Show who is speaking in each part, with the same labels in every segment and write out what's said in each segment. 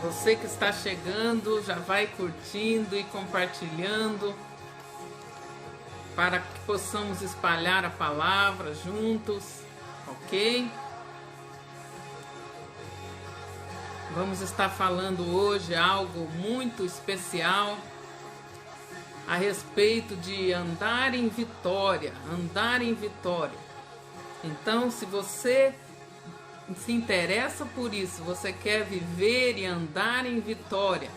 Speaker 1: Você que está chegando, já vai curtindo e compartilhando para que possamos espalhar a palavra juntos, ok? Vamos estar falando hoje algo muito especial a respeito de andar em vitória, andar em vitória. Então, se você se interessa por isso, você quer viver e andar em vitória,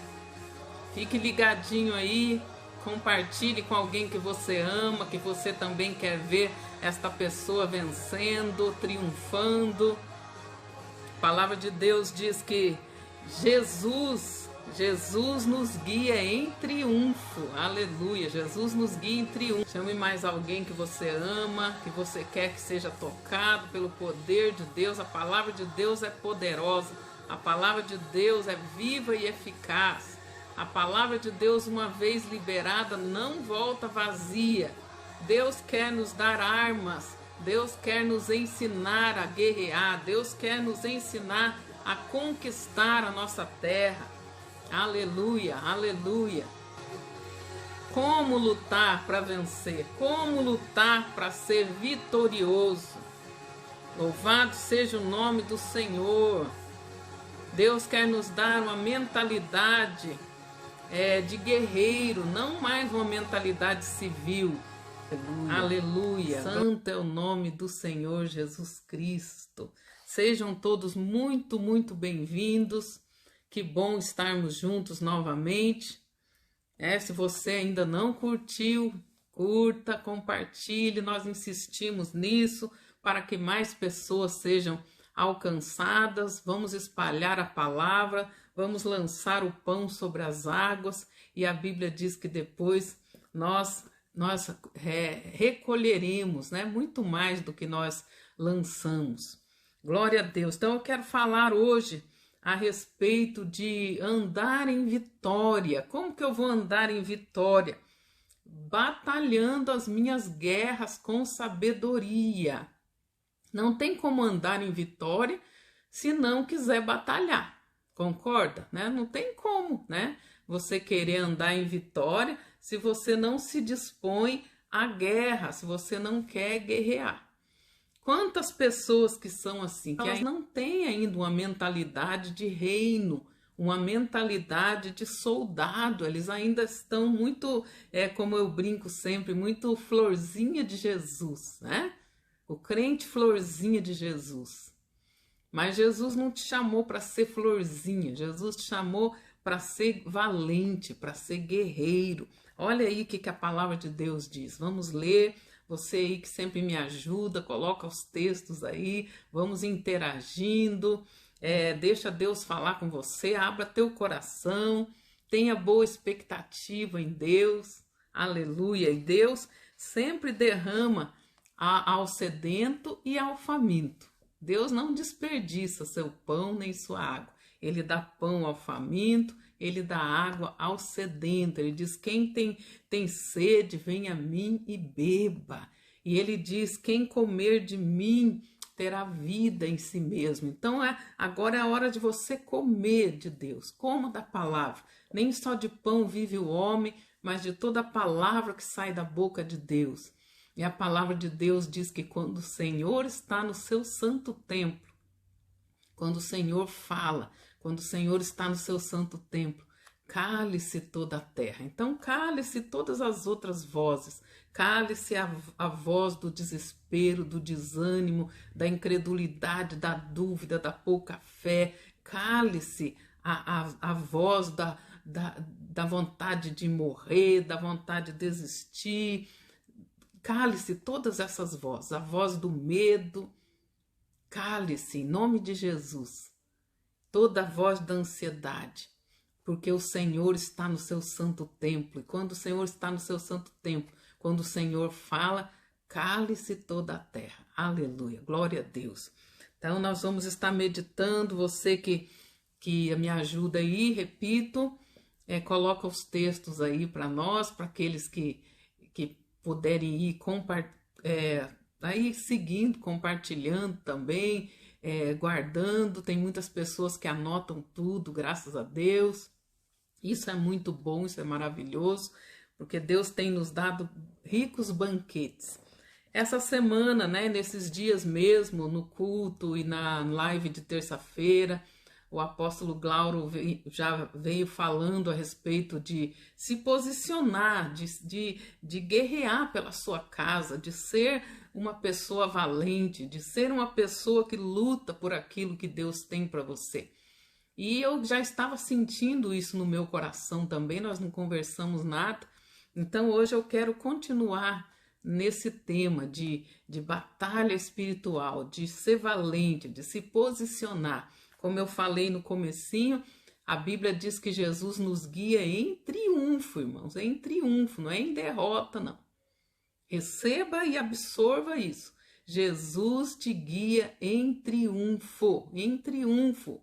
Speaker 1: fique ligadinho aí, compartilhe com alguém que você ama, que você também quer ver esta pessoa vencendo, triunfando. A palavra de Deus diz que Jesus nos guia em triunfo, aleluia, Jesus nos guia em triunfo. Chame mais alguém que você ama, que você quer que seja tocado pelo poder de Deus. A palavra de Deus é poderosa, a palavra de Deus é viva e eficaz. A palavra de Deus, uma vez liberada, não volta vazia. Deus quer nos dar armas, Deus quer nos ensinar a guerrear, Deus quer nos ensinar a conquistar a nossa terra. Aleluia, aleluia. Como lutar para vencer? Como lutar para ser vitorioso? Louvado seja o nome do Senhor. Deus quer nos dar uma mentalidade de guerreiro, não mais uma mentalidade civil. Aleluia. Santo é o nome do Senhor Jesus Cristo. Sejam todos muito, muito bem-vindos. Que bom estarmos juntos novamente. Se você ainda não curtiu, curta, compartilhe. Nós insistimos nisso para que mais pessoas sejam alcançadas. Vamos espalhar a palavra, vamos lançar o pão sobre as águas. E a Bíblia diz que depois nós recolheremos, muito mais do que nós lançamos. Glória a Deus. Então eu quero falar hoje a respeito de andar em vitória. Como que eu vou andar em vitória? Batalhando as minhas guerras com sabedoria. Não tem como andar em vitória se não quiser batalhar. Concorda? Não tem como, você querer andar em vitória se você não se dispõe à guerra, se você não quer guerrear. Quantas pessoas que são assim, que elas não têm ainda uma mentalidade de reino, uma mentalidade de soldado, eles ainda estão muito, como eu brinco sempre, muito florzinha de Jesus, O crente florzinha de Jesus. Mas Jesus não te chamou para ser florzinha, Jesus te chamou para ser valente, para ser guerreiro. Olha aí o que a palavra de Deus diz, vamos ler. Você aí que sempre me ajuda, coloca os textos aí, vamos interagindo, deixa Deus falar com você, abra teu coração, tenha boa expectativa em Deus, aleluia. E Deus sempre derrama ao sedento e ao faminto. Deus não desperdiça seu pão nem sua água, Ele dá pão ao faminto, Ele dá água ao sedento. Ele diz, quem tem sede, vem a mim e beba. E Ele diz, quem comer de mim terá vida em si mesmo. Então agora é a hora de você comer de Deus, coma da palavra. Nem só de pão vive o homem, mas de toda a palavra que sai da boca de Deus. E a palavra de Deus diz que quando o Senhor está no seu santo templo, quando o Senhor fala, quando o Senhor está no seu santo templo, cale-se toda a terra. Então cale-se todas as outras vozes, cale-se a voz do desespero, do desânimo, da incredulidade, da dúvida, da pouca fé, cale-se a voz da vontade de morrer, da vontade de desistir, cale-se todas essas vozes, a voz do medo, cale-se em nome de Jesus. Toda a voz da ansiedade, porque o Senhor está no seu santo templo. E quando o Senhor está no seu santo templo, quando o Senhor fala, cale-se toda a terra. Aleluia, glória a Deus. Então nós vamos estar meditando, você que me ajuda aí, repito, coloca os textos aí para nós, para aqueles que puderem ir aí seguindo, compartilhando também, guardando, tem muitas pessoas que anotam tudo, graças a Deus. Isso é muito bom, isso é maravilhoso, porque Deus tem nos dado ricos banquetes. Essa semana, né, nesses dias mesmo, no culto e na live de terça-feira, o apóstolo Glauro já veio falando a respeito de se posicionar, de guerrear pela sua casa, de ser uma pessoa valente, de ser uma pessoa que luta por aquilo que Deus tem para você. E eu já estava sentindo isso no meu coração também, nós não conversamos nada. Então hoje eu quero continuar nesse tema de batalha espiritual, de ser valente, de se posicionar. Como eu falei no comecinho, a Bíblia diz que Jesus nos guia em triunfo, irmãos, em triunfo, não é em derrota, não. Receba e absorva isso. Jesus te guia em triunfo, em triunfo.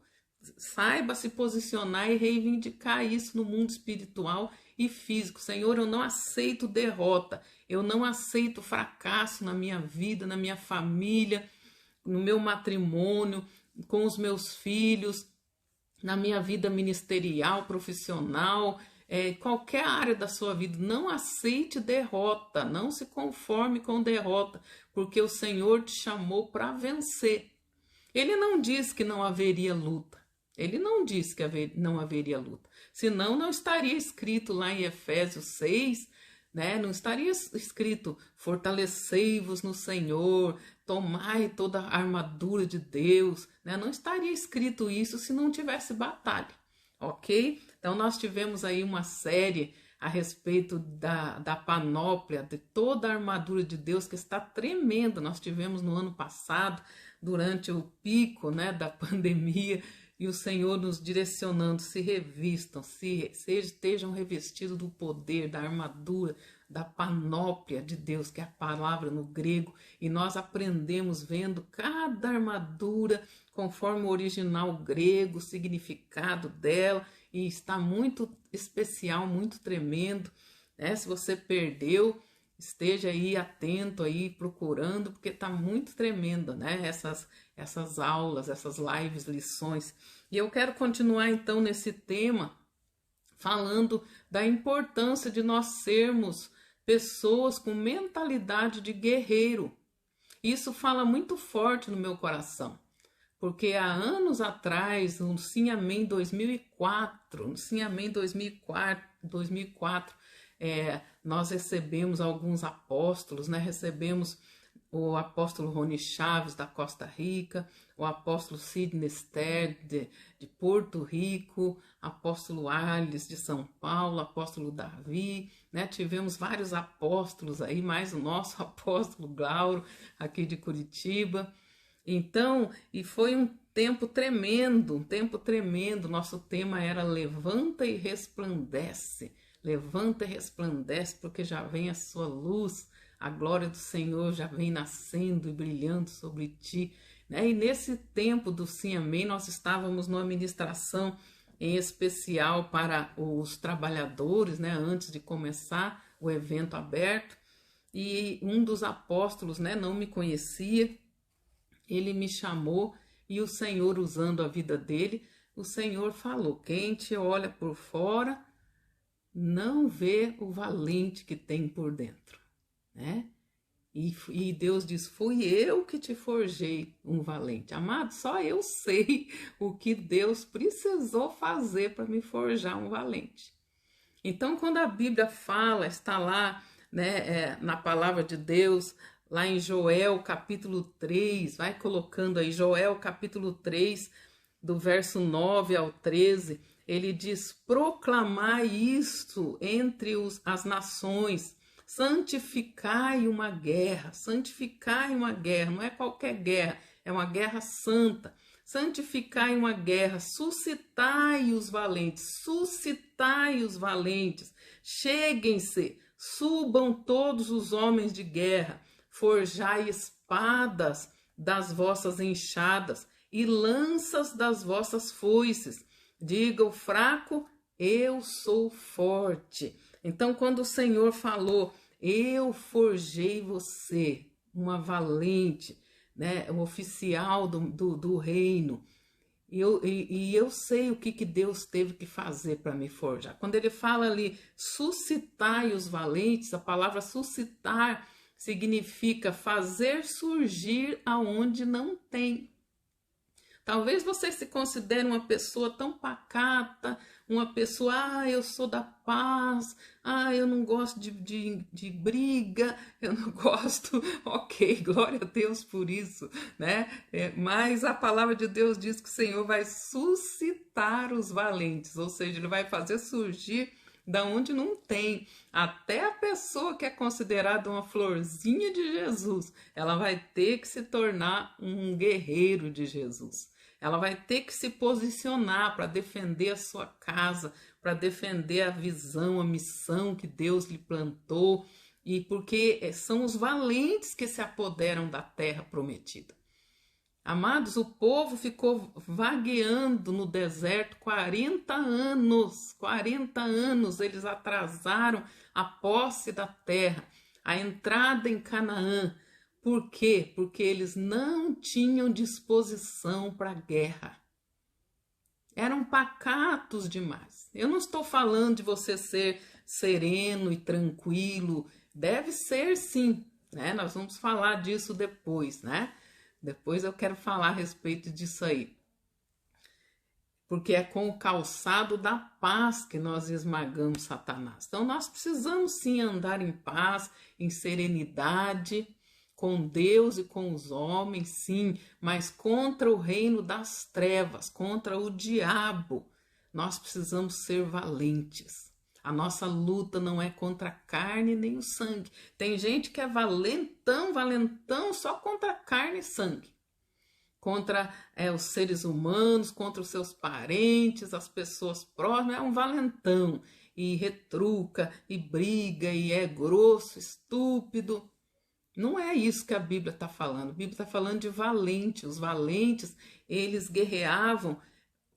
Speaker 1: Saiba se posicionar e reivindicar isso no mundo espiritual e físico. Senhor, eu não aceito derrota, eu não aceito fracasso na minha vida, na minha família, no meu matrimônio, com os meus filhos, na minha vida ministerial, profissional, qualquer área da sua vida. Não aceite derrota, não se conforme com derrota, porque o Senhor te chamou para vencer. Ele não diz que não haveria luta. Ele não disse que não haveria luta. Senão não estaria escrito lá em Efésios 6, né? Não estaria escrito: fortalecei-vos no Senhor, tomai toda a armadura de Deus, né? Não estaria escrito isso se não tivesse batalha, ok? Então nós tivemos aí uma série a respeito da panóplia, de toda a armadura de Deus, que está tremenda. Nós tivemos no ano passado, durante o pico, né, da pandemia, e o Senhor nos direcionando: se revistam, estejam revestidos do poder, da armadura, da panóplia de Deus, que é a palavra no grego, e nós aprendemos vendo cada armadura conforme o original grego, o significado dela, e está muito especial, muito tremendo, né? Se você perdeu, esteja aí atento, aí procurando, porque está muito tremenda, né? Essas aulas, essas lives, lições. E eu quero continuar então nesse tema, falando da importância de nós sermos pessoas com mentalidade de guerreiro. Isso fala muito forte no meu coração, porque há anos atrás, no Sim Amém 2004, nós recebemos alguns apóstolos, né? Recebemos o apóstolo Rony Chaves, da Costa Rica, o apóstolo Sidney Ster, de Porto Rico, apóstolo Arles, de São Paulo, apóstolo Davi, né? Tivemos vários apóstolos aí, mais o nosso apóstolo Glauro, aqui de Curitiba. Então, e foi um tempo tremendo, Nosso tema era levanta e resplandece. Levanta e resplandece, porque já vem a sua luz, a glória do Senhor já vem nascendo e brilhando sobre ti, né? E nesse tempo do Sim Amém, nós estávamos numa ministração em especial para os trabalhadores, né? Antes de começar o evento aberto, e um dos apóstolos, né, não me conhecia, ele me chamou, e o Senhor, usando a vida dele, o Senhor falou: quem te olha por fora não vê o valente que tem por dentro, né? E Deus diz: fui eu que te forjei um valente. Amado, só eu sei o que Deus precisou fazer para me forjar um valente. Então, quando a Bíblia fala, está lá, né, na palavra de Deus, lá em Joel capítulo 3, vai colocando aí, Joel capítulo 3, do verso 9 ao 13, ele diz: proclamai isto entre as nações, santificai uma guerra, não é qualquer guerra, é uma guerra santa. Santificai uma guerra, suscitai os valentes, cheguem-se, subam todos os homens de guerra, forjai espadas das vossas enxadas e lanças das vossas foices. Diga o fraco: eu sou forte. Então, quando o Senhor falou: eu forjei você uma valente, né, o oficial do reino. E eu sei o que Deus teve que fazer para me forjar. Quando ele fala ali, suscitai os valentes, a palavra suscitar significa fazer surgir aonde não tem. Talvez você se considere uma pessoa tão pacata, uma pessoa, eu sou da paz, eu não gosto de briga, eu não gosto, ok, glória a Deus por isso, né? Mas a palavra de Deus diz que o Senhor vai suscitar os valentes, ou seja, Ele vai fazer surgir da onde não tem. Até a pessoa que é considerada uma florzinha de Jesus, ela vai ter que se tornar um guerreiro de Jesus. Ela vai ter que se posicionar para defender a sua casa, para defender a visão, a missão que Deus lhe plantou, e porque são os valentes que se apoderam da terra prometida. Amados, o povo ficou vagueando no deserto 40 anos. 40 anos eles atrasaram a posse da terra, a entrada em Canaã. Por quê? Porque eles não tinham disposição para a guerra. Eram pacatos demais. Eu não estou falando de você ser sereno e tranquilo. Deve ser sim, né? Nós vamos falar disso depois, né? Depois eu quero falar a respeito disso aí. Porque é com o calçado da paz que nós esmagamos Satanás. Então nós precisamos sim andar em paz, em serenidade, com Deus e com os homens, sim, mas contra o reino das trevas, contra o diabo, nós precisamos ser valentes. A nossa luta não é contra a carne nem o sangue. Tem gente que é valentão, valentão só contra a carne e sangue. Contra os seres humanos, contra os seus parentes, as pessoas próximas, é um valentão. E retruca, e briga, e é grosso, estúpido. Não é isso que a Bíblia está falando. A Bíblia está falando de valente. Os valentes, eles guerreavam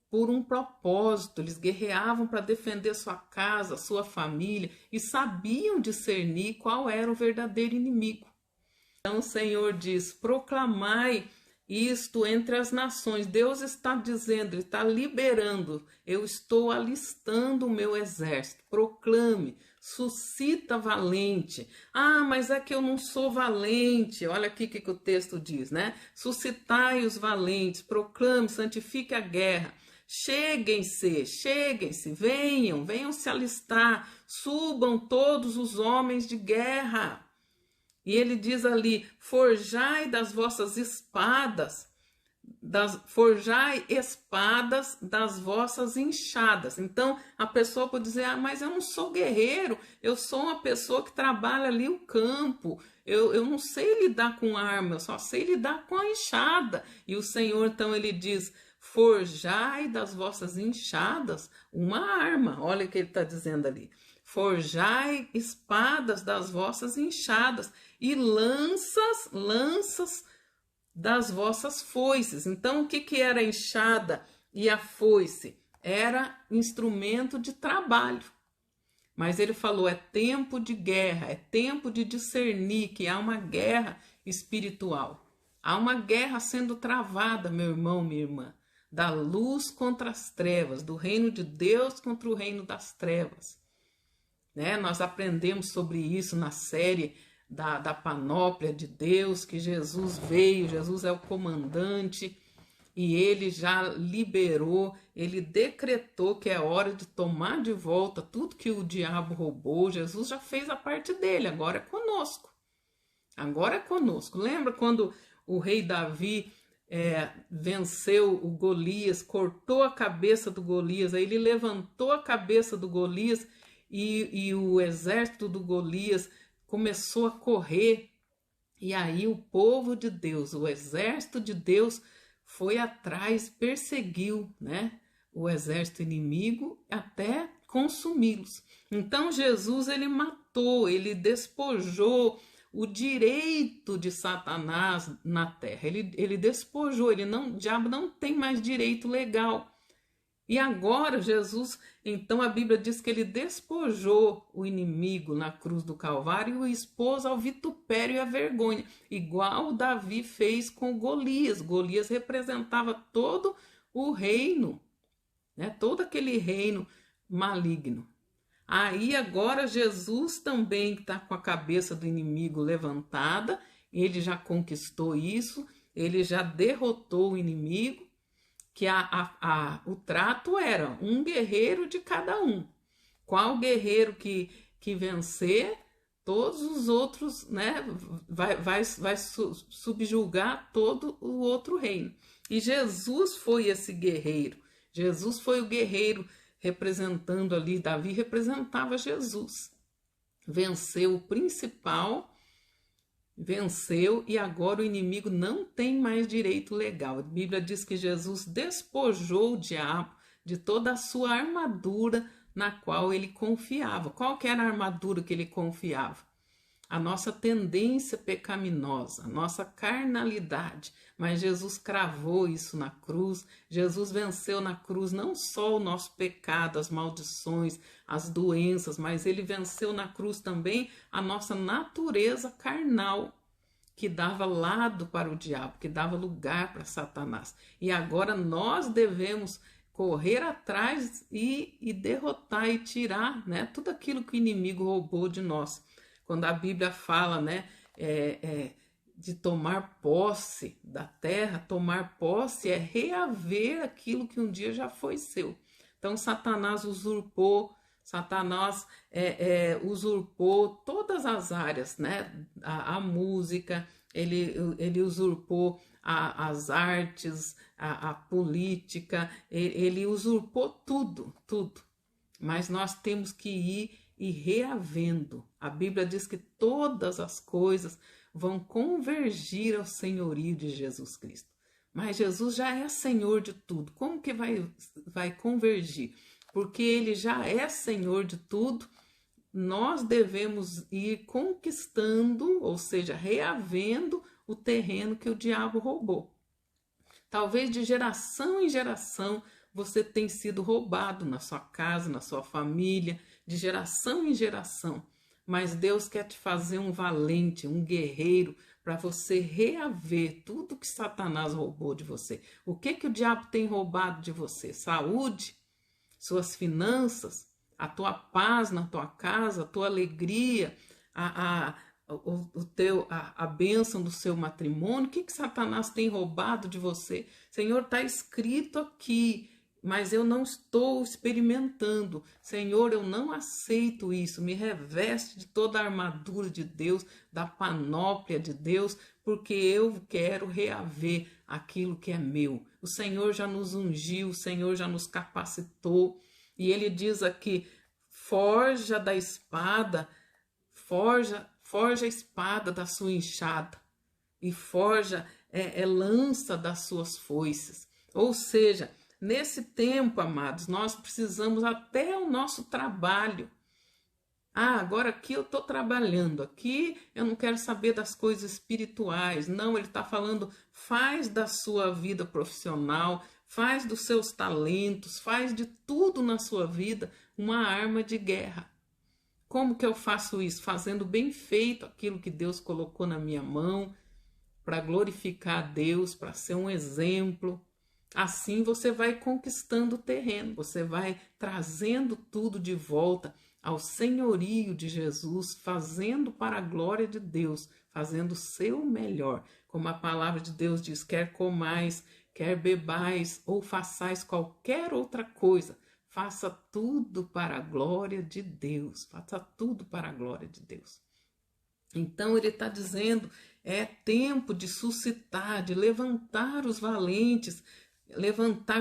Speaker 1: por um propósito. Eles guerreavam para defender sua casa, sua família e sabiam discernir qual era o verdadeiro inimigo. Então o Senhor diz, proclamai isto entre as nações. Deus está dizendo, Ele está liberando. Eu estou alistando o meu exército. Proclame. Suscita valente. Mas é que eu não sou valente. Olha aqui o que o texto diz, né? Suscitai os valentes, proclame, santifique a guerra. Cheguem-se, venham se alistar, subam todos os homens de guerra. E ele diz ali, forjai das vossas espadas, forjai espadas das vossas enxadas. Então a pessoa pode dizer, mas eu não sou guerreiro, eu sou uma pessoa que trabalha ali o campo, eu não sei lidar com arma, eu só sei lidar com a enxada. E o Senhor então ele diz, forjai das vossas enxadas uma arma. Olha o que ele está dizendo ali, forjai espadas das vossas enxadas e lanças das vossas foices. Então, o que era a enxada e a foice? Era instrumento de trabalho. Mas ele falou, é tempo de guerra, é tempo de discernir que há uma guerra espiritual. Há uma guerra sendo travada, meu irmão, minha irmã, da luz contra as trevas, do reino de Deus contra o reino das trevas. Né? Nós aprendemos sobre isso na série da panóplia de Deus, que Jesus veio, Jesus é o comandante e ele já liberou, ele decretou que é hora de tomar de volta tudo que o diabo roubou. Jesus já fez a parte dele, agora é conosco. Agora é conosco. Lembra quando o rei Davi venceu o Golias, cortou a cabeça do Golias, aí ele levantou a cabeça do Golias e o exército do Golias começou a correr, e aí o povo de Deus, o exército de Deus foi atrás, perseguiu, né, o exército inimigo até consumi-los. Então Jesus ele matou, ele despojou o direito de Satanás na terra. Ele despojou, o diabo não tem mais direito legal. E agora Jesus, então a Bíblia diz que ele despojou o inimigo na cruz do Calvário e o expôs ao vitupério e à vergonha, igual Davi fez com Golias. Golias representava todo o reino, né? Todo aquele reino maligno. Aí agora Jesus também está com a cabeça do inimigo levantada, ele já conquistou isso, ele já derrotou o inimigo, que o trato era um guerreiro de cada um. Qual guerreiro que vencer, todos os outros, né, vai subjugar todo o outro reino. E Jesus foi esse guerreiro. Jesus foi o guerreiro representando ali, Davi representava Jesus. Venceu o principal, venceu, e agora o inimigo não tem mais direito legal. A Bíblia diz que Jesus despojou o diabo de toda a sua armadura na qual ele confiava. Qual que era a armadura que ele confiava? A nossa tendência pecaminosa, a nossa carnalidade. Mas Jesus cravou isso na cruz. Jesus venceu na cruz não só o nosso pecado, as maldições, as doenças, mas ele venceu na cruz também a nossa natureza carnal, que dava lado para o diabo, que dava lugar para Satanás. E agora nós devemos correr atrás e derrotar e tirar, né, tudo aquilo que o inimigo roubou de nós. Quando a Bíblia fala, né, de tomar posse da terra, tomar posse é reaver aquilo que um dia já foi seu. Então Satanás usurpou, usurpou todas as áreas, né? A música, ele usurpou as artes, a política, ele usurpou tudo. Mas nós temos que ir e reavendo. A Bíblia diz que todas as coisas vão convergir ao senhorio de Jesus Cristo. Mas Jesus já é Senhor de tudo. Como que vai convergir? Porque ele já é Senhor de tudo, nós devemos ir conquistando, ou seja, reavendo o terreno que o diabo roubou. Talvez de geração em geração você tenha sido roubado na sua casa, na sua família, de geração em geração. Mas Deus quer te fazer um valente, um guerreiro, para você reaver tudo que Satanás roubou de você. O que o diabo tem roubado de você? Saúde, suas finanças, a tua paz na tua casa, a tua alegria, a bênção do seu matrimônio. O que Satanás tem roubado de você? Senhor, está escrito aqui, mas eu não estou experimentando. Senhor, eu não aceito isso. Me reveste de toda a armadura de Deus, da panóplia de Deus, porque eu quero reaver aquilo que é meu. O Senhor já nos ungiu, o Senhor já nos capacitou. E ele diz aqui, forja da espada, forja a espada da sua enxada e forja lança das suas foices. Ou seja, nesse tempo, amados, nós precisamos até o nosso trabalho. Agora aqui eu estou trabalhando, aqui eu não quero saber das coisas espirituais. Não, ele está falando, faz da sua vida profissional, faz dos seus talentos, faz de tudo na sua vida uma arma de guerra. Como que eu faço isso? Fazendo bem feito aquilo que Deus colocou na minha mão, para glorificar a Deus, para ser um exemplo. Assim você vai conquistando o terreno, você vai trazendo tudo de volta ao senhorio de Jesus, fazendo para a glória de Deus, fazendo o seu melhor. Como a palavra de Deus diz, quer comais, quer bebais ou façais qualquer outra coisa, faça tudo para a glória de Deus, faça tudo para a glória de Deus. Então ele está dizendo, é tempo de suscitar, de levantar os valentes,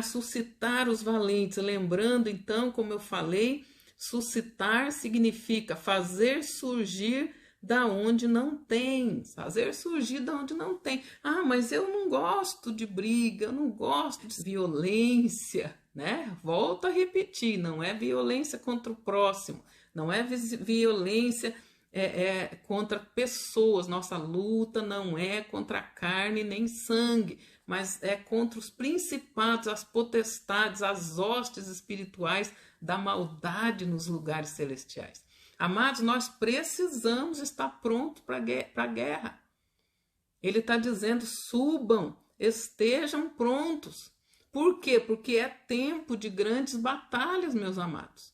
Speaker 1: suscitar os valentes. Lembrando então, como eu falei, suscitar significa fazer surgir da onde não tem, fazer surgir da onde não tem. Ah, mas eu não gosto de briga, eu não gosto de violência, né? Volto a repetir, não é violência contra o próximo, não é violência é contra pessoas. Nossa luta não é contra carne nem sangue, mas é contra os principados, as potestades, as hostes espirituais da maldade nos lugares celestiais. Amados, nós precisamos estar prontos para a guerra. Ele está dizendo, subam, estejam prontos. Por quê? Porque é tempo de grandes batalhas, meus amados.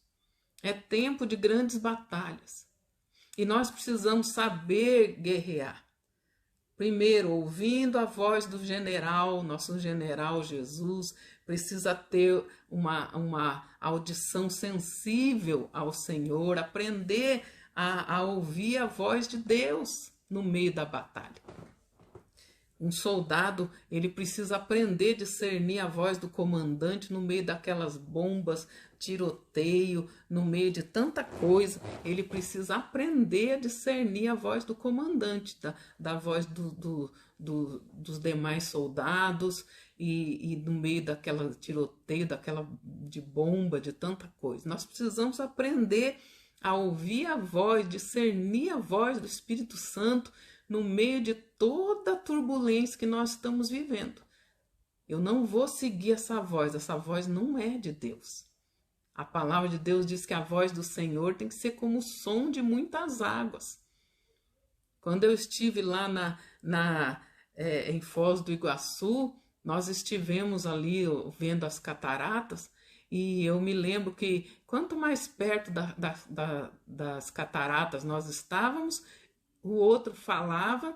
Speaker 1: É tempo de grandes batalhas. E nós precisamos saber guerrear. Primeiro, ouvindo a voz do general, nosso general Jesus, precisa ter uma audição sensível ao Senhor, aprender a ouvir a voz de Deus no meio da batalha. Um soldado, ele precisa aprender a discernir a voz do comandante no meio daquelas bombas, tiroteio, no meio de tanta coisa. Ele precisa aprender a discernir a voz do comandante, da voz dos demais soldados e no meio daquela tiroteio, daquela de bomba, de tanta coisa. Nós precisamos aprender a ouvir a voz, discernir a voz do Espírito Santo no meio de toda a turbulência que nós estamos vivendo. Eu não vou seguir essa voz não é de Deus. A palavra de Deus diz que a voz do Senhor tem que ser como o som de muitas águas. Quando eu estive lá em Foz do Iguaçu, nós estivemos ali vendo as cataratas, e eu me lembro que quanto mais perto das cataratas nós estávamos, o outro falava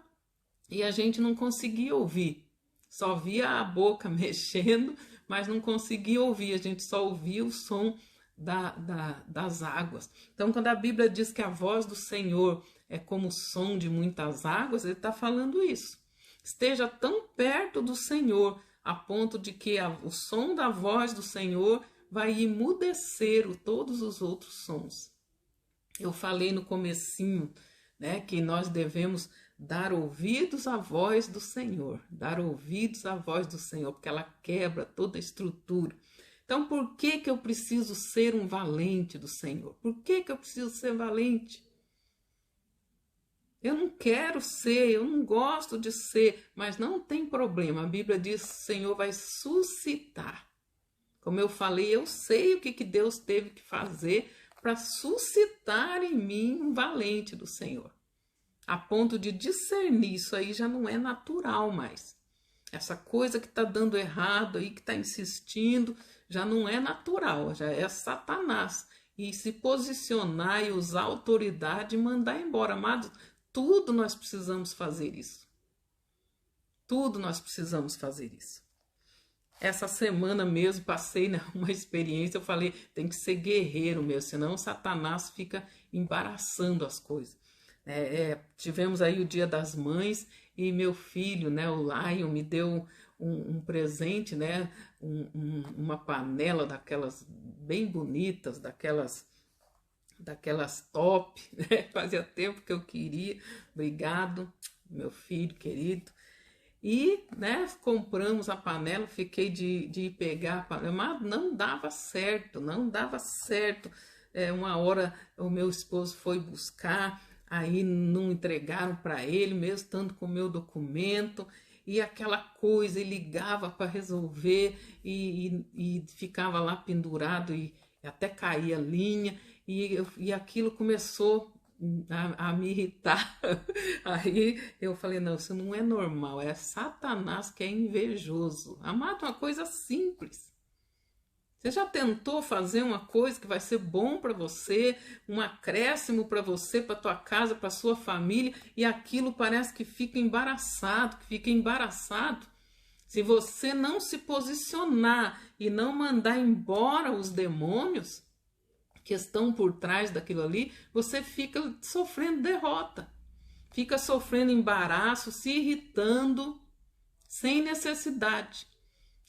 Speaker 1: e a gente não conseguia ouvir. Só via a boca mexendo, mas não conseguia ouvir. A gente só ouvia o som das águas. Então, quando a Bíblia diz que a voz do Senhor é como o som de muitas águas, ele está falando isso. Esteja tão perto do Senhor, a ponto de que o som da voz do Senhor vai emudecer todos os outros sons. Eu falei no comecinho, né, que nós devemos dar ouvidos à voz do Senhor, dar ouvidos à voz do Senhor, porque ela quebra toda a estrutura. Então, por que eu preciso ser um valente do Senhor? Por que eu preciso ser valente? Eu não quero ser, eu não gosto de ser, mas não tem problema. A Bíblia diz que o Senhor vai suscitar. Como eu falei, eu sei o que Deus teve que fazer para suscitar em mim um valente do Senhor. A ponto de discernir, isso aí já não é natural mais. Essa coisa que está dando errado aí, que está insistindo, já não é natural, já é Satanás. E se posicionar e usar autoridade e mandar embora. Amados, tudo nós precisamos fazer isso. Tudo nós precisamos fazer isso. Essa semana mesmo passei uma experiência, eu falei, tem que ser guerreiro mesmo, senão Satanás fica embaraçando as coisas. Tivemos aí o Dia das Mães e meu filho, né, o Lion, me deu um presente, né, uma panela daquelas bem bonitas, daquelas top, né? Fazia tempo que eu queria. Obrigado, meu filho querido. E, né, compramos a panela, fiquei de pegar a panela, mas não dava certo. Uma hora o meu esposo foi buscar, aí não entregaram para ele, mesmo estando com o meu documento, e aquela coisa, e ligava para resolver, e ficava lá pendurado, e até caía a linha, e aquilo começou a me irritar. Aí eu falei, não, isso não é normal, é Satanás que é invejoso. Amado, uma coisa simples. Você já tentou fazer uma coisa que vai ser bom para você, um acréscimo para você, para tua casa, para sua família, e aquilo parece que fica embaraçado, Se você não se posicionar e não mandar embora os demônios que estão por trás daquilo ali, você fica sofrendo derrota, fica sofrendo embaraço, se irritando, sem necessidade.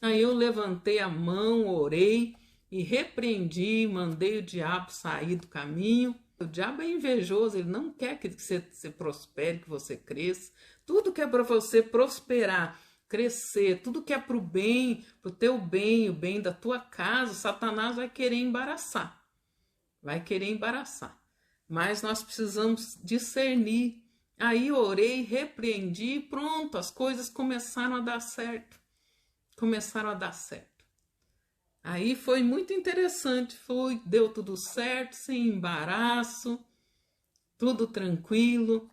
Speaker 1: Aí eu levantei a mão, orei e repreendi, mandei o diabo sair do caminho. O diabo é invejoso, ele não quer que você prospere, que você cresça. Tudo que é para você prosperar, crescer, tudo que é para o bem, para o teu bem, o bem da tua casa, Satanás vai querer embaraçar. mas nós precisamos discernir. Aí orei, repreendi e pronto, as coisas começaram a dar certo. Começaram a dar certo. Aí foi muito interessante, deu tudo certo, sem embaraço, tudo tranquilo.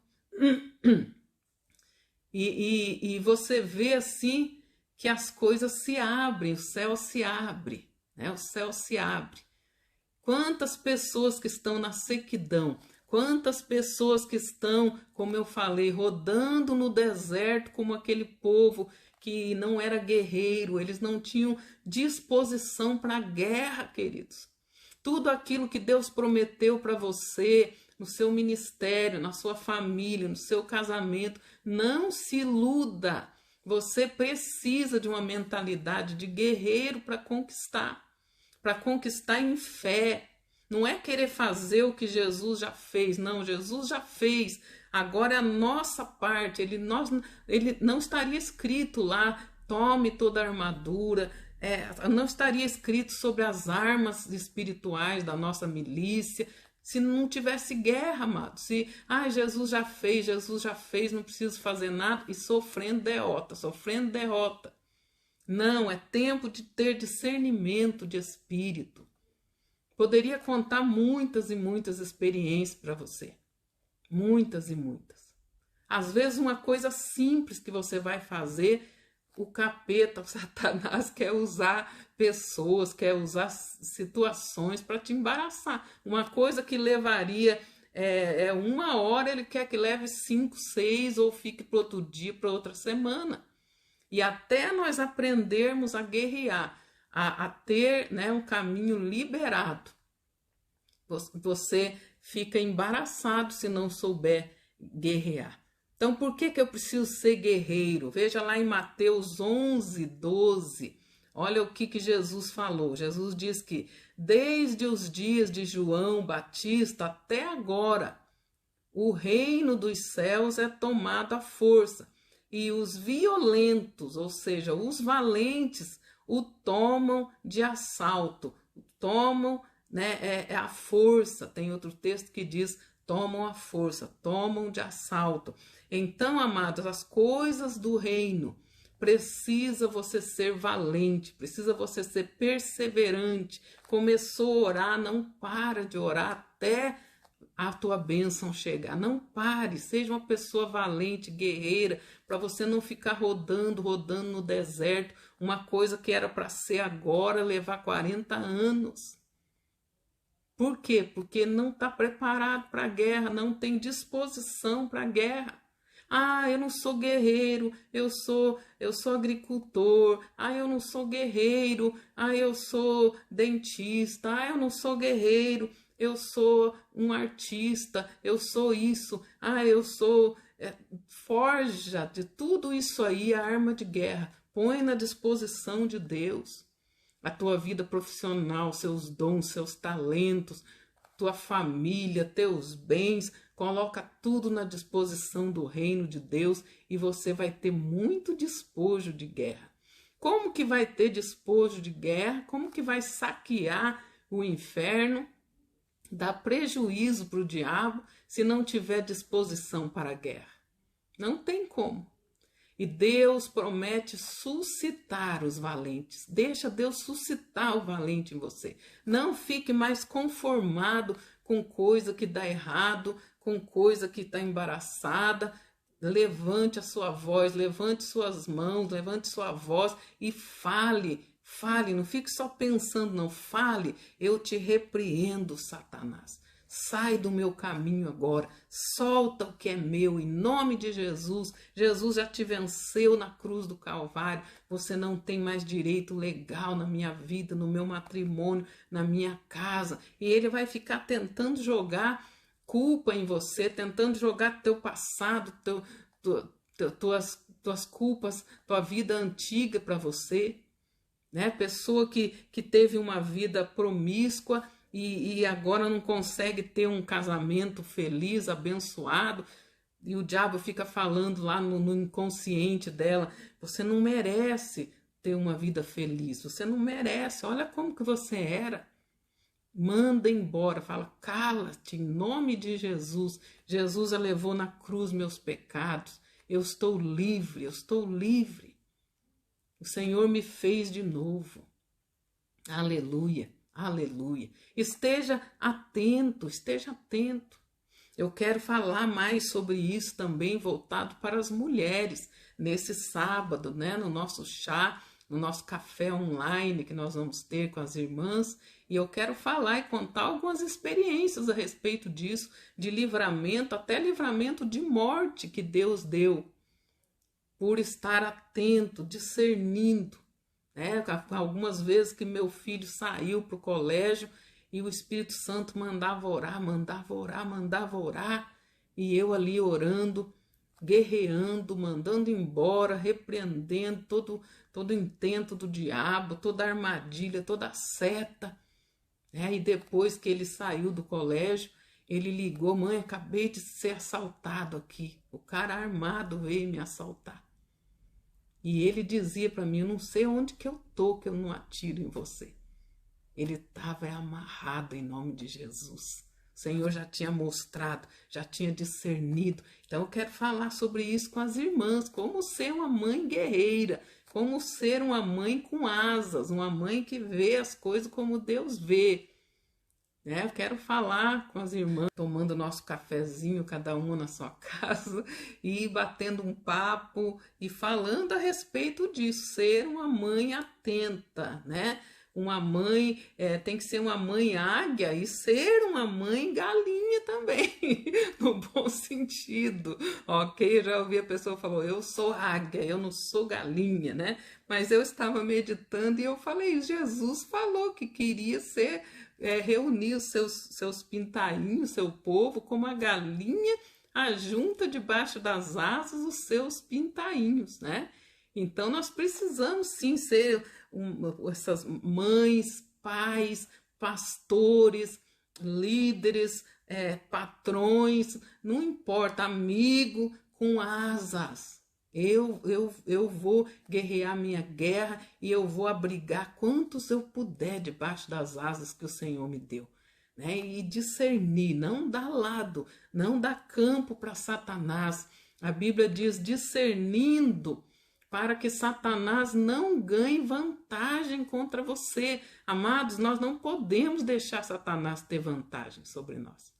Speaker 1: E você vê assim que as coisas se abrem, o céu se abre, né? O céu se abre. Quantas pessoas que estão na sequidão, quantas pessoas que estão, como eu falei, rodando no deserto como aquele povo que não era guerreiro, eles não tinham disposição para a guerra, queridos. Tudo aquilo que Deus prometeu para você, no seu ministério, na sua família, no seu casamento, não se iluda. Você precisa de uma mentalidade de guerreiro para conquistar em fé. Não é querer fazer o que Jesus já fez, não, Jesus já fez. Agora é a nossa parte, ele não estaria escrito lá, tome toda a armadura, não estaria escrito sobre as armas espirituais da nossa milícia, se não tivesse guerra, amado. Se, Jesus já fez, não preciso fazer nada, e sofrendo derrota. Não, é tempo de ter discernimento de espírito. Poderia contar muitas e muitas experiências para você. Muitas e muitas. Às vezes uma coisa simples que você vai fazer, o capeta, o Satanás quer usar pessoas, quer usar situações para te embaraçar. Uma coisa que levaria 1 hora, ele quer que leve 5, 6 ou fique para outro dia, para outra semana. E até nós aprendermos a guerrear, a ter, né, um caminho liberado, você fica embaraçado se não souber guerrear. Então, por que eu preciso ser guerreiro? Veja lá em Mateus 11, 12. Olha o que Jesus falou. Jesus diz que desde os dias de João Batista até agora, o reino dos céus é tomado à força. E os violentos, ou seja, os valentes, o tomam de assalto, tomam, né, a força. Tem outro texto que diz, tomam a força, tomam de assalto. Então, amados, as coisas do reino, precisa você ser valente, precisa você ser perseverante. Começou a orar, não para de orar até a tua bênção chegar. Não pare, seja uma pessoa valente, guerreira, para você não ficar rodando no deserto, uma coisa que era para ser agora, levar 40 anos. Por quê? Porque não está preparado para a guerra, não tem disposição para a guerra. Eu não sou guerreiro, eu sou agricultor. Eu não sou guerreiro, eu sou dentista. Eu não sou guerreiro, eu sou um artista, eu sou isso. Eu sou... forja de tudo isso aí a arma de guerra. Põe na disposição de Deus. A tua vida profissional, seus dons, seus talentos, tua família, teus bens, coloca tudo na disposição do reino de Deus e você vai ter muito despojo de guerra. Como que vai ter despojo de guerra? Como que vai saquear o inferno? Dar prejuízo para o diabo se não tiver disposição para a guerra? Não tem como. E Deus promete suscitar os valentes. Deixa Deus suscitar o valente em você. Não fique mais conformado com coisa que dá errado, com coisa que está embaraçada. Levante a sua voz, levante suas mãos, levante sua voz e fale. Fale, não fique só pensando, não. Fale, eu te repreendo, Satanás. Sai do meu caminho agora, solta o que é meu, em nome de Jesus. Jesus já te venceu na cruz do Calvário, você não tem mais direito legal na minha vida, no meu matrimônio, na minha casa. E ele vai ficar tentando jogar culpa em você, tentando jogar teu passado, tuas culpas, tua vida antiga para você, né? Pessoa que teve uma vida promíscua, e agora não consegue ter um casamento feliz, abençoado, e o diabo fica falando lá no inconsciente dela, você não merece ter uma vida feliz, você não merece, olha como que você era. manda embora, fala, cala-te em nome de Jesus. Jesus levou na cruz meus pecados. Eu estou livre, eu estou livre. O Senhor me fez de novo. Aleluia, aleluia. Esteja atento, esteja atento. Eu quero falar mais sobre isso também, voltado para as mulheres, nesse sábado, né, no nosso chá, no nosso café online que nós vamos ter com as irmãs. E eu quero falar e contar algumas experiências a respeito disso, de livramento, até livramento de morte que Deus deu, por estar atento, discernindo. Né? Algumas vezes que meu filho saiu para o colégio e o Espírito Santo mandava orar, mandava orar, mandava orar, e eu ali orando, guerreando, mandando embora, repreendendo todo intento do diabo, toda armadilha, toda seta. E depois que ele saiu do colégio, ele ligou, mãe, acabei de ser assaltado aqui. O cara armado veio me assaltar. E ele dizia para mim, eu não sei onde que eu tô, que eu não atiro em você. Ele estava amarrado em nome de Jesus. O Senhor já tinha mostrado, já tinha discernido. Então eu quero falar sobre isso com as irmãs, como ser uma mãe guerreira, como ser uma mãe com asas, uma mãe que vê as coisas como Deus vê. Eu quero falar com as irmãs, tomando nosso cafezinho, cada uma na sua casa, e batendo um papo e falando a respeito disso, ser uma mãe atenta, né? Uma mãe tem que ser uma mãe águia e ser uma mãe galinha também, no bom sentido, ok? Eu já ouvi a pessoa falar, eu sou águia, eu não sou galinha, né? Mas eu estava meditando e eu falei, Jesus falou que queria ser, reunir os seus pintainhos, seu povo, como a galinha ajunta debaixo das asas os seus pintainhos, né? Então nós precisamos sim ser essas mães, pais, pastores, líderes, patrões, não importa, amigo com asas. Eu vou guerrear minha guerra e eu vou abrigar quantos eu puder debaixo das asas que o Senhor me deu. Né? E discernir, não dar lado, não dar campo para Satanás. A Bíblia diz discernindo, para que Satanás não ganhe vantagem contra você. Amados, nós não podemos deixar Satanás ter vantagem sobre nós.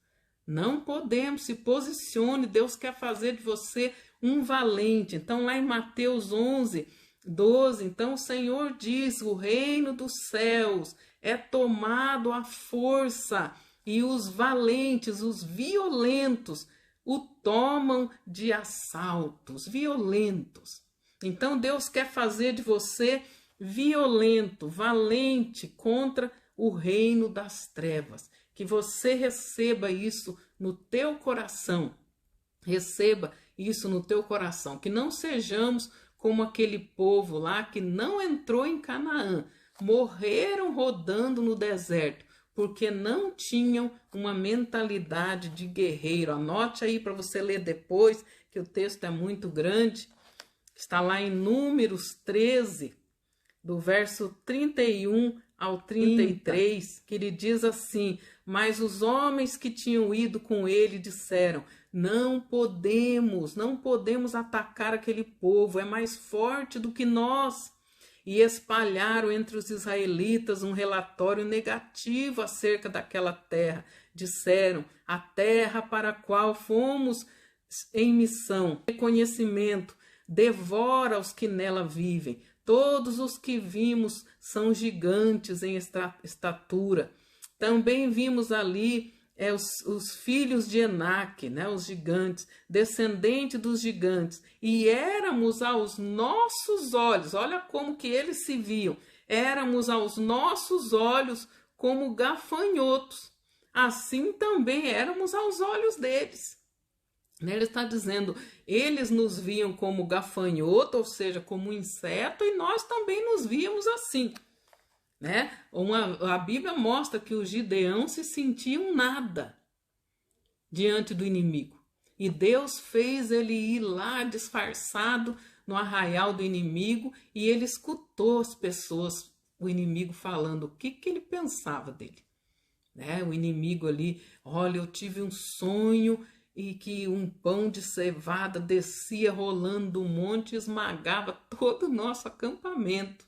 Speaker 1: Não podemos, se posicione, Deus quer fazer de você um valente. Então lá em Mateus 11, 12, então o Senhor diz, o reino dos céus é tomado à força e os valentes, os violentos, o tomam de assaltos, violentos. Então Deus quer fazer de você violento, valente contra o reino das trevas. Que você receba isso no teu coração. Receba isso no teu coração. Que não sejamos como aquele povo lá que não entrou em Canaã. Morreram rodando no deserto, porque não tinham uma mentalidade de guerreiro. Anote aí para você ler depois, que o texto é muito grande. Está lá em Números 13, do verso 31 ao 33, que ele diz assim, mas os homens que tinham ido com ele disseram, não podemos atacar aquele povo, é mais forte do que nós. E espalharam entre os israelitas um relatório negativo acerca daquela terra. Disseram, a terra para a qual fomos em missão, reconhecimento, devora os que nela vivem. Todos os que vimos são gigantes em estatura. Também vimos ali os filhos de Enaque, né, os gigantes, descendente dos gigantes. E éramos aos nossos olhos, olha como que eles se viam, éramos aos nossos olhos como gafanhotos. Assim também éramos aos olhos deles. Ele está dizendo, eles nos viam como gafanhoto, ou seja, como inseto, e nós também nos víamos assim. Né? A Bíblia mostra que o Gideão se sentia um nada diante do inimigo. E Deus fez ele ir lá disfarçado no arraial do inimigo, e ele escutou as pessoas, o inimigo falando o que ele pensava dele. né? O inimigo ali, olha, eu tive um sonho e que um pão de cevada descia rolando do monte e esmagava todo o nosso acampamento.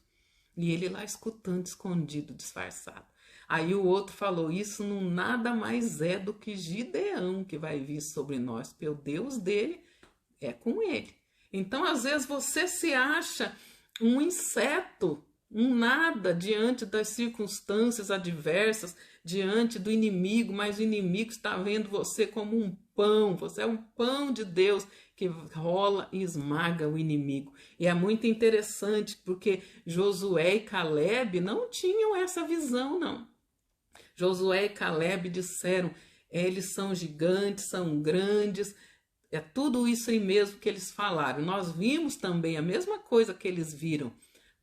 Speaker 1: E ele lá escutando, escondido, disfarçado. Aí o outro falou, isso não nada mais é do que Gideão que vai vir sobre nós, porque o Deus dele é com ele. Então, às vezes, você se acha um inseto, um nada diante das circunstâncias adversas, diante do inimigo, mas o inimigo está vendo você como um pão, você é um pão de Deus que rola e esmaga o inimigo. E é muito interessante porque Josué e Caleb não tinham essa visão, não. Josué e Caleb disseram, eles são gigantes, são grandes, é tudo isso aí mesmo que eles falaram. Nós vimos também a mesma coisa que eles viram,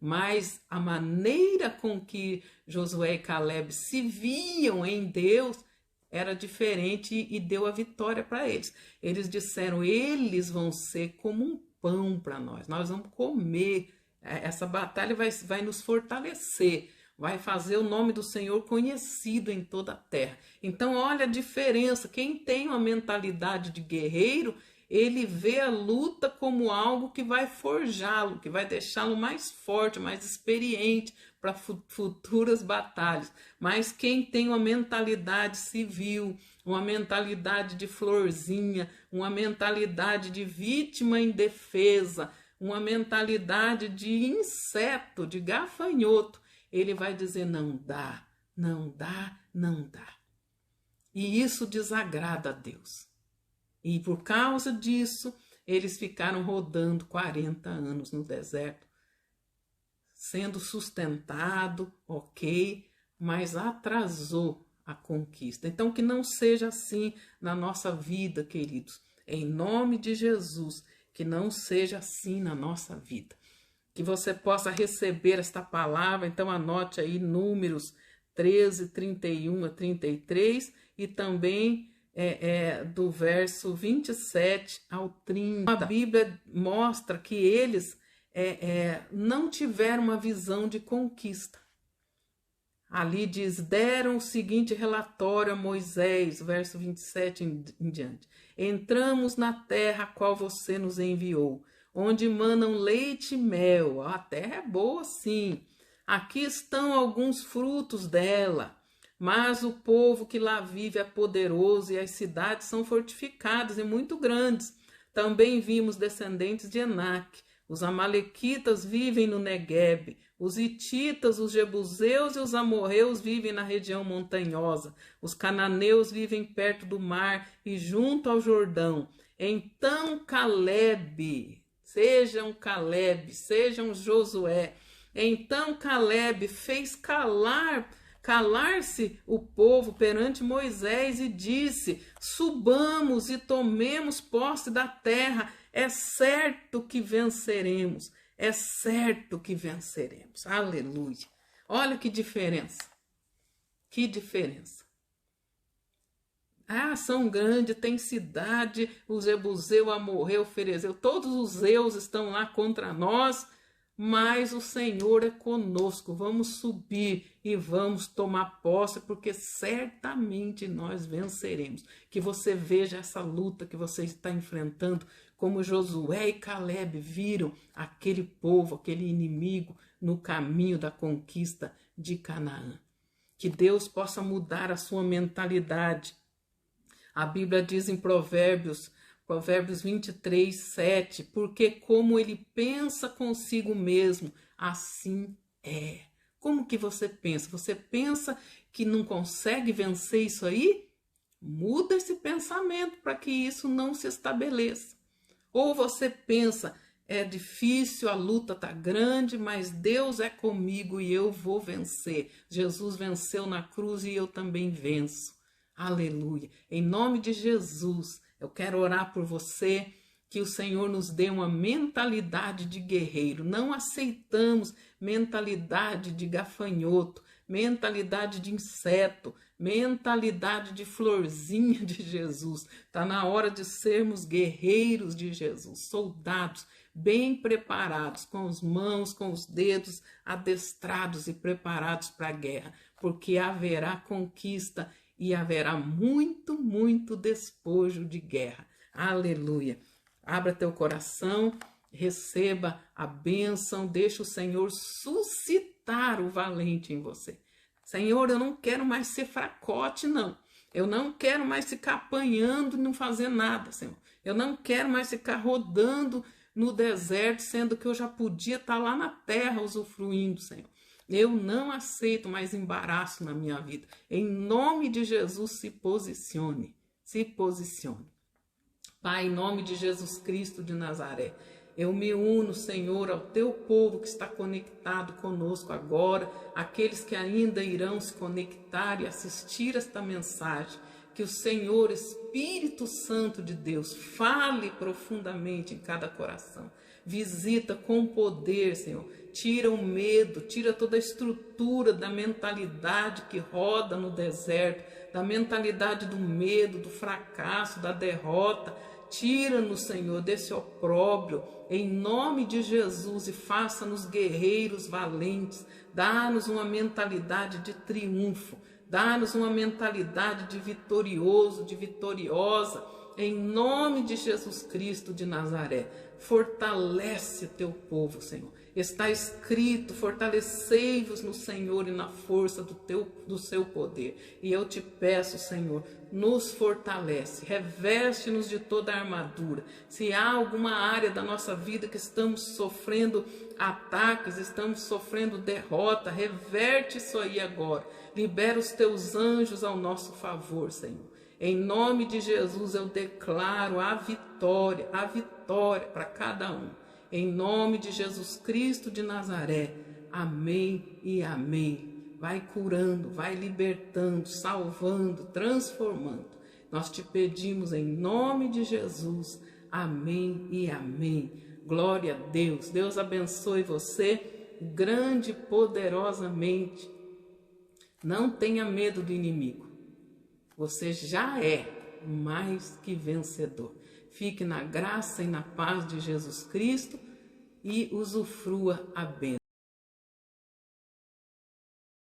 Speaker 1: mas a maneira com que Josué e Caleb se viam em Deus era diferente e deu a vitória para eles. Eles disseram, eles vão ser como um pão para nós vamos comer, essa batalha vai nos fortalecer, vai fazer o nome do Senhor conhecido em toda a terra. Então, olha a diferença. Quem tem uma mentalidade de guerreiro, ele vê a luta como algo que vai forjá-lo, que vai deixá-lo mais forte, mais experiente para futuras batalhas. Mas quem tem uma mentalidade civil, uma mentalidade de florzinha, uma mentalidade de vítima indefesa, uma mentalidade de inseto, de gafanhoto, ele vai dizer não dá, não dá, não dá. E isso desagrada a Deus. E por causa disso, eles ficaram rodando 40 anos no deserto, sendo sustentado, ok, mas atrasou a conquista. Então, que não seja assim na nossa vida, queridos. Em nome de Jesus, que não seja assim na nossa vida. Que você possa receber esta palavra, então anote aí Números 13, 31 a 33 e também do verso 27 ao 30. A Bíblia mostra que eles não tiveram uma visão de conquista. Ali diz, deram o seguinte relatório a Moisés, verso 27 em diante. Entramos na terra a qual você nos enviou, onde manam leite e mel. A terra é boa, sim. Aqui estão alguns frutos dela, mas o povo que lá vive é poderoso e as cidades são fortificadas e muito grandes. Também vimos descendentes de Enaque. Os amalequitas vivem no Neguebe. Os hititas, os jebuseus e os amorreus vivem na região montanhosa. Os cananeus vivem perto do mar e junto ao Jordão. Então Caleb, sejam Josué. Então Caleb fez calar-se o povo perante Moisés e disse, subamos e tomemos posse da terra, é certo que venceremos, é certo que venceremos. Aleluia. Olha que diferença, que diferença. Ah, são grandes, tem cidade, o Jebuseu, o Amorreu, o Ferezeu, todos os zeus estão lá contra nós, mas o Senhor é conosco. Vamos subir e vamos tomar posse, porque certamente nós venceremos. Que você veja essa luta que você está enfrentando, como Josué e Caleb viram aquele povo, aquele inimigo no caminho da conquista de Canaã. Que Deus possa mudar a sua mentalidade. A Bíblia diz em Provérbios 23, 7, porque como ele pensa consigo mesmo, assim é. Como que você pensa? Você pensa que não consegue vencer isso aí? Muda esse pensamento para que isso não se estabeleça. Ou você pensa, é difícil, a luta está grande, mas Deus é comigo e eu vou vencer. Jesus venceu na cruz e eu também venço. Aleluia. Em nome de Jesus, eu quero orar por você, que o Senhor nos dê uma mentalidade de guerreiro. Não aceitamos mentalidade de gafanhoto, mentalidade de inseto, mentalidade de florzinha de Jesus. Está na hora de sermos guerreiros de Jesus, soldados bem preparados, com as mãos, com os dedos adestrados e preparados para a guerra. porque haverá conquista e haverá muito, muito despojo de guerra. Aleluia. Abra teu coração, receba a bênção, deixa o Senhor suscitar o valente em você. Senhor, eu não quero mais ser fracote, não. Eu não quero mais ficar apanhando e não fazer nada, Senhor. Eu não quero mais ficar rodando no deserto, sendo que eu já podia estar lá na terra usufruindo, Senhor. Eu não aceito mais embaraço na minha vida. Em nome de Jesus, se posicione. Se posicione. Pai, em nome de Jesus Cristo de Nazaré, eu me uno, Senhor, ao teu povo que está conectado conosco agora, aqueles que ainda irão se conectar e assistir esta mensagem. Que o Senhor, Espírito Santo de Deus, fale profundamente em cada coração. Visita com poder, Senhor. Tira o medo, tira toda a estrutura da mentalidade que roda no deserto, da mentalidade do medo, do fracasso, da derrota. Tira-nos, Senhor, desse opróbrio, em nome de Jesus, e faça-nos guerreiros valentes. Dá-nos uma mentalidade de triunfo. Dá-nos uma mentalidade de vitorioso, de vitoriosa, em nome de Jesus Cristo de Nazaré. Fortalece teu povo, Senhor. Está escrito, fortalecei-vos no Senhor e na força do seu poder. E eu te peço, Senhor, nos fortalece, reveste-nos de toda a armadura. Se há alguma área da nossa vida que estamos sofrendo ataques, estamos sofrendo derrota, reverte isso aí agora. Libera os teus anjos ao nosso favor, Senhor. Em nome de Jesus eu declaro a vitória para cada um. Em nome de Jesus Cristo de Nazaré. Amém e amém. Vai curando, vai libertando, salvando, transformando. Nós te pedimos em nome de Jesus. Amém e amém. Glória a Deus. Deus abençoe você grande e poderosamente. Não tenha medo do inimigo. Você já é mais que vencedor. Fique na graça e na paz de Jesus Cristo e usufrua a bênção.